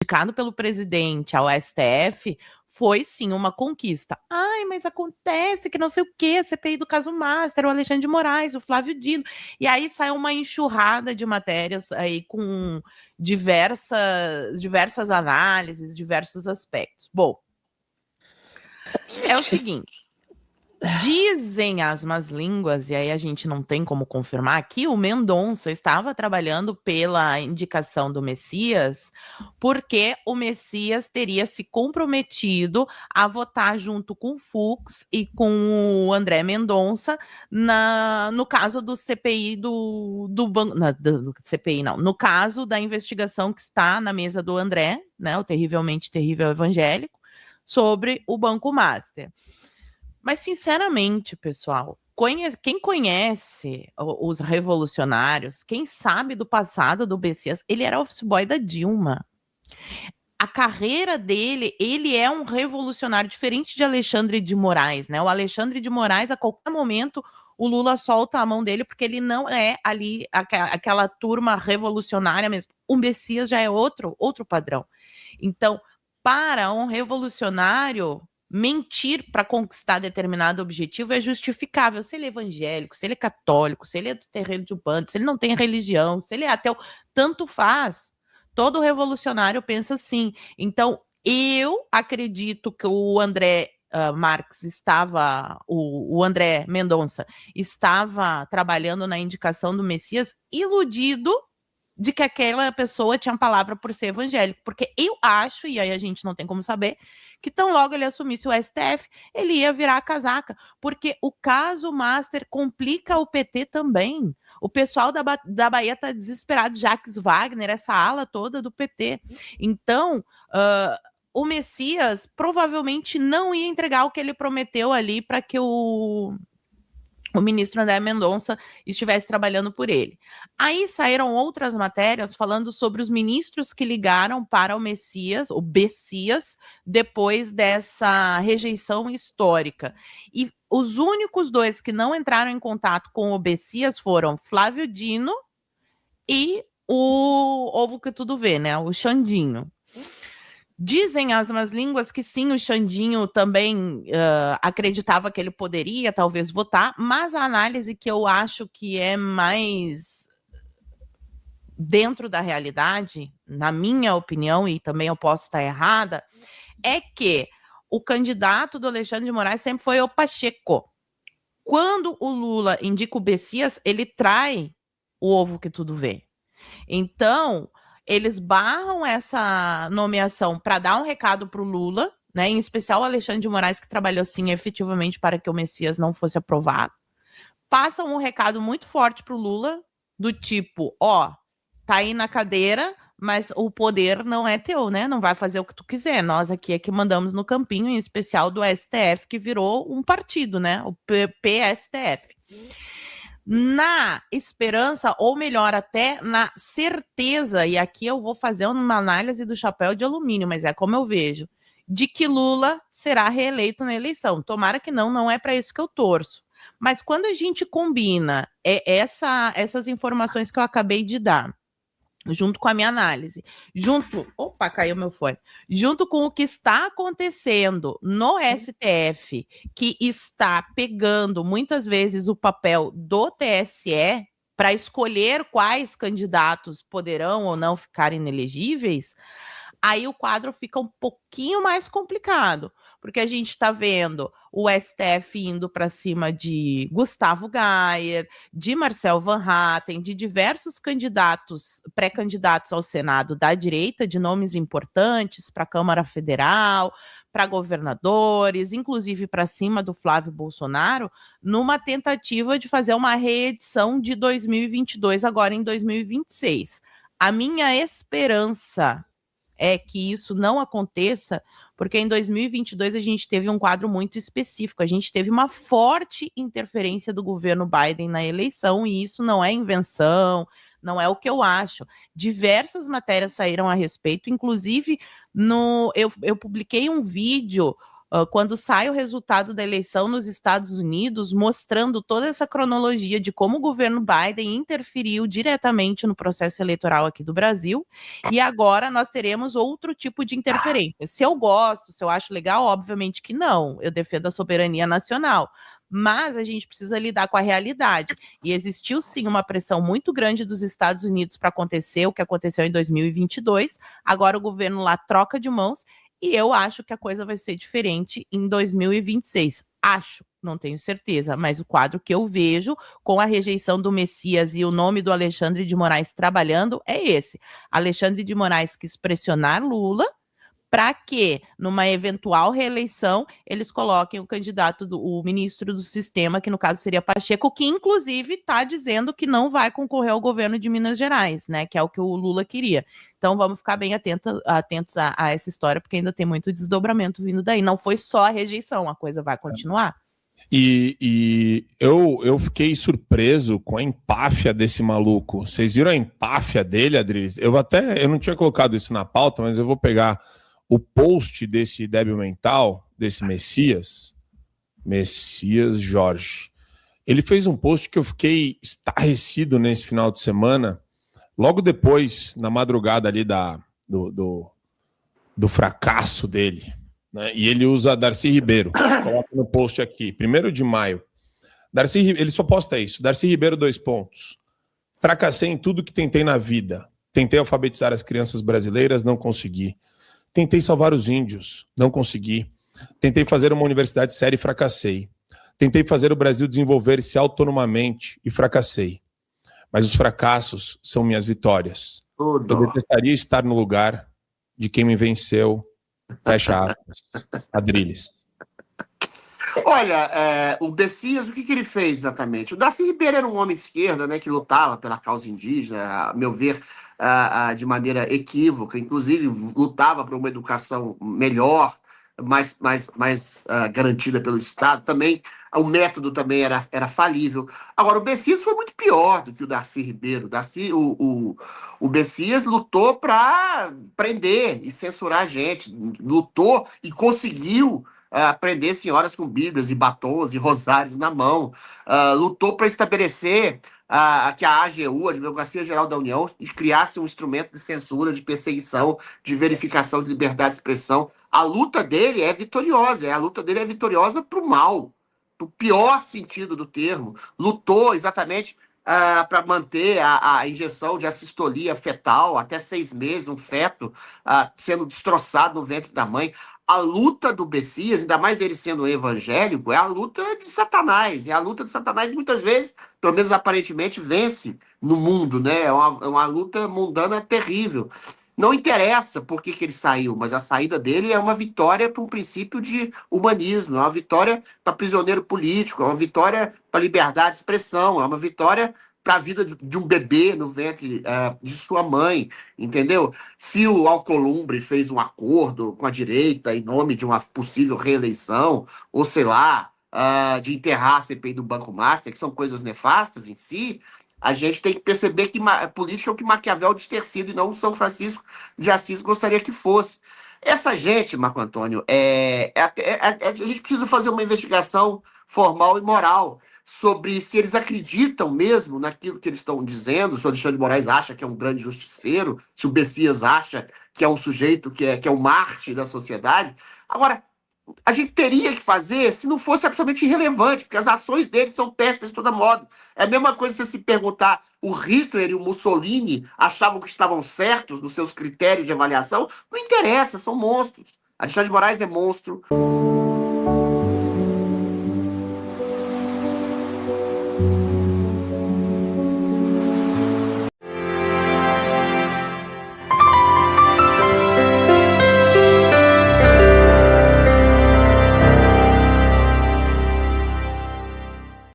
indicado pelo presidente ao STF, foi sim uma conquista. Ai, mas acontece que não sei o quê, a CPI do caso Master, o Alexandre de Moraes, o Flávio Dino. E aí sai uma enxurrada de matérias aí com diversas análises, diversos aspectos. Bom, é o seguinte. Dizem as más línguas, e aí a gente não tem como confirmar, que o Mendonça estava trabalhando pela indicação do Messias, porque o Messias teria se comprometido a votar junto com o Fux e com o André Mendonça no caso do CPI do CPI, não, no caso da investigação que está na mesa do André, né, o terrivelmente terrível evangélico, sobre o Banco Master. Mas, sinceramente, pessoal, quem conhece os revolucionários, quem sabe do passado do Messias, ele era office boy da Dilma. A carreira dele, ele é um revolucionário, diferente de Alexandre de Moraes, né? O Alexandre de Moraes, a qualquer momento, o Lula solta a mão dele, porque ele não é ali aquela turma revolucionária mesmo. O Messias já é outro padrão. Então, para um revolucionário, mentir para conquistar determinado objetivo é justificável. Se ele é evangélico, se ele é católico, se ele é do terreiro de Umbanda, se ele não tem religião, se ele é ateu, tanto faz. Todo revolucionário pensa assim. Então, eu acredito que o André Marques estava, o André Mendonça estava trabalhando na indicação do Messias, iludido de que aquela pessoa tinha palavra por ser evangélico, porque eu acho, e aí a gente não tem como saber, que tão logo ele assumisse o STF, ele ia virar a casaca, porque o caso Master complica o PT também. O pessoal da Bahia está desesperado, Jacques Wagner, essa ala toda do PT. Então, o Messias provavelmente não ia entregar o que ele prometeu ali para que o ministro André Mendonça estivesse trabalhando por ele. Aí saíram outras matérias falando sobre os ministros que ligaram para o Messias, o Bessias, depois dessa rejeição histórica. E os únicos dois que não entraram em contato com o Bessias foram Flávio Dino e o Ovo que Tudo Vê, né? O Xandinho. Dizem as más línguas que sim, o Xandinho também acreditava que ele poderia talvez votar, mas a análise que eu acho que é mais dentro da realidade, na minha opinião, e também eu posso estar errada, é que o candidato do Alexandre de Moraes sempre foi o Pacheco. Quando o Lula indica o Bessias, ele trai o Ovo que Tudo Vê. Então, eles barram essa nomeação para dar um recado para o Lula, né? Em especial o Alexandre de Moraes, que trabalhou sim efetivamente para que o Messias não fosse aprovado. Passam um recado muito forte para o Lula, do tipo, ó, tá aí na cadeira, mas o poder não é teu, né? Não vai fazer o que tu quiser. Nós aqui é que mandamos no campinho, em especial do STF, que virou um partido, né? O PSTF. Na esperança, ou melhor, até na certeza, e aqui eu vou fazer uma análise do chapéu de alumínio, mas é como eu vejo, de que Lula será reeleito na eleição. Tomara que não, não é para isso que eu torço. Mas quando a gente combina essas informações que eu acabei de dar, junto com a minha análise, opa, caiu meu fone, junto com o que está acontecendo no STF, que está pegando muitas vezes o papel do TSE para escolher quais candidatos poderão ou não ficar inelegíveis, aí o quadro fica um pouquinho mais complicado, porque a gente está vendo o STF indo para cima de Gustavo Gayer, de Marcel Van Hatten, de diversos candidatos, pré-candidatos ao Senado da direita, de nomes importantes para a Câmara Federal, para governadores, inclusive para cima do Flávio Bolsonaro, numa tentativa de fazer uma reedição de 2022 agora em 2026. A minha esperança é que isso não aconteça, porque em 2022 a gente teve um quadro muito específico, a gente teve uma forte interferência do governo Biden na eleição, e isso não é invenção, não é o que eu acho. Diversas matérias saíram a respeito, inclusive eu publiquei um vídeo quando sai o resultado da eleição nos Estados Unidos, mostrando toda essa cronologia de como o governo Biden interferiu diretamente no processo eleitoral aqui do Brasil, e agora nós teremos outro tipo de interferência. Se eu gosto, se eu acho legal, obviamente que não, eu defendo a soberania nacional, mas a gente precisa lidar com a realidade. E existiu, sim, uma pressão muito grande dos Estados Unidos para acontecer o que aconteceu em 2022. Agora o governo lá troca de mãos e eu acho que a coisa vai ser diferente em 2026. Acho, não tenho certeza, mas o quadro que eu vejo com a rejeição do Messias e o nome do Alexandre de Moraes trabalhando é esse. Alexandre de Moraes quis pressionar Lula para que, numa eventual reeleição, eles coloquem o candidato, o ministro do sistema, que no caso seria Pacheco, que inclusive está dizendo que não vai concorrer ao governo de Minas Gerais, né? Que é o que o Lula queria. Então vamos ficar bem atentos a essa história, porque ainda tem muito desdobramento vindo daí. Não foi só a rejeição, a coisa vai continuar. E eu fiquei surpreso com a empáfia desse maluco. Vocês viram a empáfia dele, Adriles? Eu não tinha colocado isso na pauta, mas eu vou pegar o post desse débil mental, desse Messias Jorge. Ele fez um post que eu fiquei estarrecido nesse final de semana, logo depois, na madrugada ali do fracasso dele, né? E ele usa Darcy Ribeiro. Coloca no post aqui, 1º de maio. Ele só posta isso. Darcy Ribeiro, 2 pontos. Fracassei em tudo que tentei na vida. Tentei alfabetizar as crianças brasileiras, não consegui. Tentei salvar os índios, não consegui. Tentei fazer uma universidade séria e fracassei. Tentei fazer o Brasil desenvolver-se autonomamente e fracassei. Mas os fracassos são minhas vitórias. Eu detestaria estar no lugar de quem me venceu. Fecha aspas. Adriles. Olha, o Messias, o que ele fez exatamente? O Darcy Ribeiro era um homem de esquerda, né, que lutava pela causa indígena, a meu ver, de maneira equívoca, inclusive lutava por uma educação melhor, mais garantida pelo Estado. Também o método também era falível. Agora, o Messias foi muito pior do que o Darcy Ribeiro. O Messias lutou para prender e censurar a gente, lutou e conseguiu prender senhoras com bíblias e batons e rosários na mão, lutou para estabelecer que a AGU, a Advocacia Geral da União, criasse um instrumento de censura, de perseguição, de verificação de liberdade de expressão. A luta dele é vitoriosa, para o mal, para o pior sentido do termo. Lutou exatamente para manter a injeção de assistolia fetal até 6 meses, um feto sendo destroçado no ventre da mãe. A luta do Messias, ainda mais ele sendo evangélico, é a luta de Satanás. E a luta de Satanás, muitas vezes, pelo menos aparentemente, vence no mundo, né? É uma luta mundana terrível. Não interessa por que ele saiu, mas a saída dele é uma vitória para um princípio de humanismo, é uma vitória para prisioneiro político, é uma vitória para liberdade de expressão, é uma vitória para a vida de um bebê no ventre de sua mãe, entendeu? Se o Alcolumbre fez um acordo com a direita em nome de uma possível reeleição, ou sei lá, de enterrar a CPI do Banco Master, que são coisas nefastas em si, a gente tem que perceber que política é o que Maquiavel diz ter sido e não o São Francisco de Assis gostaria que fosse. Essa gente, Marco Antônio, a gente precisa fazer uma investigação formal e moral sobre se eles acreditam mesmo naquilo que eles estão dizendo, se o Alexandre de Moraes acha que é um grande justiceiro, se o Messias acha que é um sujeito que é um Marte da sociedade. Agora, a gente teria que fazer se não fosse absolutamente irrelevante, porque as ações deles são péssimas de toda modo. É a mesma coisa se você se perguntar, o Hitler e o Mussolini achavam que estavam certos nos seus critérios de avaliação? Não interessa, são monstros. Alexandre de Moraes é monstro.